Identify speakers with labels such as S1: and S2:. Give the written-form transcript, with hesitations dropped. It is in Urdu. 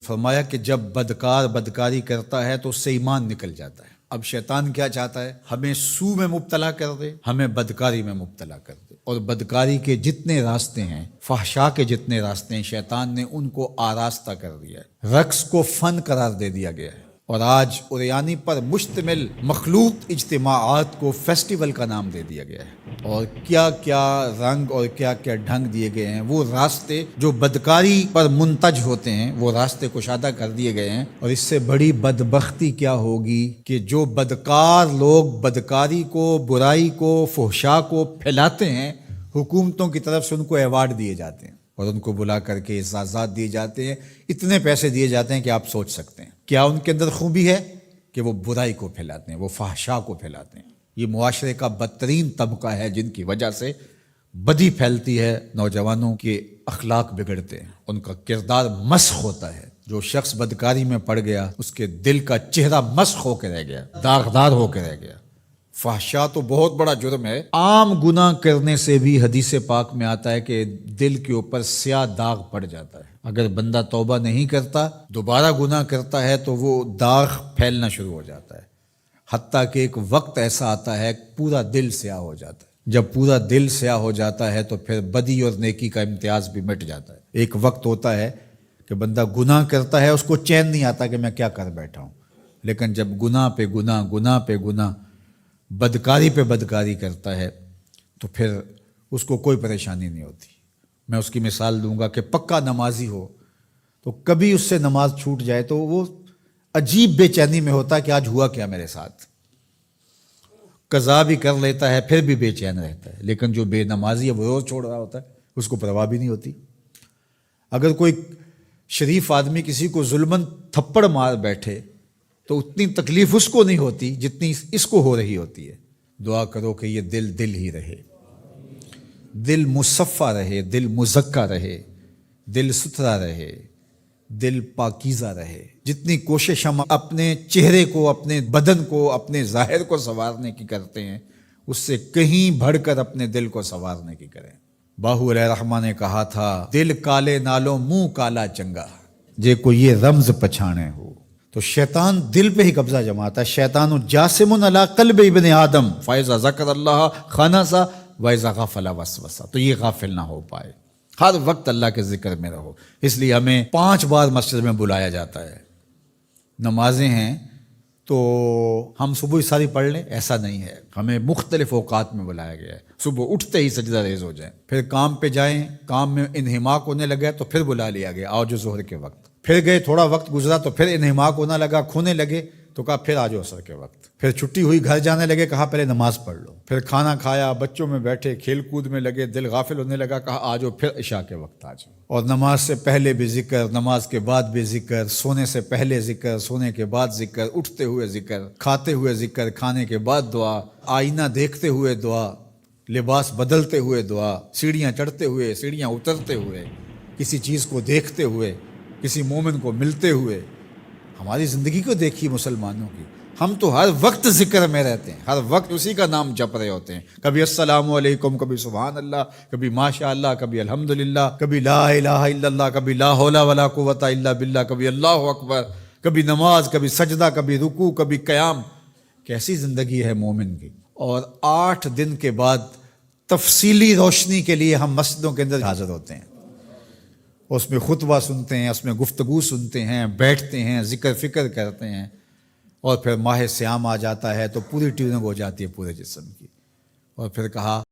S1: فرمایا کہ جب بدکار بدکاری کرتا ہے تو اس سے ایمان نکل جاتا ہے۔ اب شیطان کیا چاہتا ہے؟ ہمیں سو میں مبتلا کر دے، ہمیں بدکاری میں مبتلا کر دے، اور بدکاری کے جتنے راستے ہیں، فحشاء کے جتنے راستے ہیں، شیطان نے ان کو آراستہ کر دیا ہے، رقص کو فن قرار دے دیا گیا ہے، اور آج اوریانی پر مشتمل مخلوط اجتماعات کو فیسٹیول کا نام دے دیا گیا ہے، اور کیا کیا رنگ اور کیا کیا ڈھنگ دیے گئے ہیں۔ وہ راستے جو بدکاری پر منتج ہوتے ہیں وہ راستے کشادہ کر دیے گئے ہیں، اور اس سے بڑی بدبختی کیا ہوگی کہ جو بدکار لوگ بدکاری کو، برائی کو، فحشاء کو پھیلاتے ہیں، حکومتوں کی طرف سے ان کو ایوارڈ دیے جاتے ہیں اور ان کو بلا کر کے اعزازات دیے جاتے ہیں، اتنے پیسے دیے جاتے ہیں کہ آپ سوچ سکتے ہیں کیا ان کے اندر خوبی ہے کہ وہ برائی کو پھیلاتے ہیں، وہ فحشاء کو پھیلاتے ہیں۔ یہ معاشرے کا بدترین طبقہ ہے جن کی وجہ سے بدی پھیلتی ہے، نوجوانوں کے اخلاق بگڑتے ہیں، ان کا کردار مسخ ہوتا ہے۔ جو شخص بدکاری میں پڑ گیا اس کے دل کا چہرہ مسخ ہو کے رہ گیا، داغدار ہو کے رہ گیا۔ فحشاء تو بہت بڑا جرم ہے، عام گناہ کرنے سے بھی حدیث پاک میں آتا ہے کہ دل کے اوپر سیاہ داغ پڑ جاتا ہے۔ اگر بندہ توبہ نہیں کرتا، دوبارہ گناہ کرتا ہے تو وہ داغ پھیلنا شروع ہو جاتا ہے، حتیٰ کہ ایک وقت ایسا آتا ہے پورا دل سیاہ ہو جاتا ہے۔ جب پورا دل سیاہ ہو جاتا ہے تو پھر بدی اور نیکی کا امتیاز بھی مٹ جاتا ہے۔ ایک وقت ہوتا ہے کہ بندہ گناہ کرتا ہے، اس کو چین نہیں آتا کہ میں کیا کر بیٹھا ہوں، لیکن جب گناہ پہ گناہ، گناہ پہ گناہ، بدکاری پہ بدکاری کرتا ہے تو پھر اس کو کوئی پریشانی نہیں ہوتی۔ میں اس کی مثال دوں گا کہ پکا نمازی ہو تو کبھی اس سے نماز چھوٹ جائے تو وہ عجیب بے چینی میں ہوتا ہے کہ آج ہوا کیا میرے ساتھ، قضا بھی کر لیتا ہے پھر بھی بے چین رہتا ہے۔ لیکن جو بے نمازی ہے وہ روز چھوڑ رہا ہوتا ہے، اس کو پرواہ بھی نہیں ہوتی۔ اگر کوئی شریف آدمی کسی کو ظلماً تھپڑ مار بیٹھے تو اتنی تکلیف اس کو نہیں ہوتی جتنی اس کو ہو رہی ہوتی ہے۔ دعا کرو کہ یہ دل دل ہی رہے، دل مصفہ رہے، دل مزکہ رہے، دل ستھرا رہے، دل پاکیزہ رہے۔ جتنی کوشش ہم اپنے چہرے کو، اپنے بدن کو، اپنے ظاہر کو سنوارنے کی کرتے ہیں، اس سے کہیں بڑھ کر اپنے دل کو سنوارنے کی کریں۔ باہو علیہ الرحمہ نے کہا تھا، دل کالے نالوں منہ کالا چنگا، جے کو یہ رمز پچھانے ہو۔ تو شیطان دل پہ ہی قبضہ جماتا ہے۔ شیطان جاسم علی قلب ابن آدم فاذا ذکر اللہ خنس واذا غفل وسوس، تو یہ غافل نہ ہو پائے، ہر وقت اللہ کے ذکر میں رہو۔ اس لیے ہمیں 5 بار مسجد میں بلایا جاتا ہے۔ نمازیں ہیں تو ہم صبح ساری پڑھ لیں، ایسا نہیں ہے، ہمیں مختلف اوقات میں بلایا گیا ہے۔ صبح اٹھتے ہی سجدہ ریز ہو جائیں، پھر کام پہ جائیں، کام میں انہماک ہونے لگے تو پھر بلا لیا گیا، آؤ جو ظہر کے وقت، پھر گئے تھوڑا وقت گزرا تو پھر انہماک ہونے لگا، کھونے لگے تو کہا پھر آ جاؤ عصر کے وقت، پھر چھٹی ہوئی گھر جانے لگے، کہا پہلے نماز پڑھ لو، پھر کھانا کھایا، بچوں میں بیٹھے کھیل کود میں لگے، دل غافل ہونے لگا، کہا آ جاؤ پھر عشاء کے وقت آ جاؤ۔ اور نماز سے پہلے بھی ذکر، نماز کے بعد بھی ذکر، سونے سے پہلے ذکر، سونے کے بعد ذکر، اٹھتے ہوئے ذکر، کھاتے ہوئے ذکر، کھانے کے بعد دعا، آئینہ دیکھتے ہوئے دعا، لباس بدلتے ہوئے دعا، سیڑھیاں چڑھتے ہوئے، سیڑھیاں اترتے ہوئے، کسی چیز کو دیکھتے ہوئے، کسی مومن کو ملتے ہوئے۔ ہماری زندگی کو دیکھیے مسلمانوں کی، ہم تو ہر وقت ذکر میں رہتے ہیں، ہر وقت اسی کا نام جپ رہے ہوتے ہیں، کبھی السلام علیکم، کبھی سبحان اللہ، کبھی ماشاء اللہ، کبھی الحمدللہ، کبھی لا الہ الا اللہ، کبھی لا حول ولا قوت الا باللہ، کبھی اللہ اکبر، کبھی نماز، کبھی سجدہ، کبھی رکوع، کبھی قیام۔ کیسی زندگی ہے مومن کی۔ اور 8 دن کے بعد تفصیلی روشنی کے لیے ہم مسجدوں کے اندر حاضر ہوتے ہیں، اس میں خطبہ سنتے ہیں، اس میں گفتگو سنتے ہیں، بیٹھتے ہیں، ذکر فکر کرتے ہیں، اور پھر ماہ سیام آ جاتا ہے تو پوری ٹیوننگ ہو جاتی ہے پورے جسم کی۔ اور پھر کہا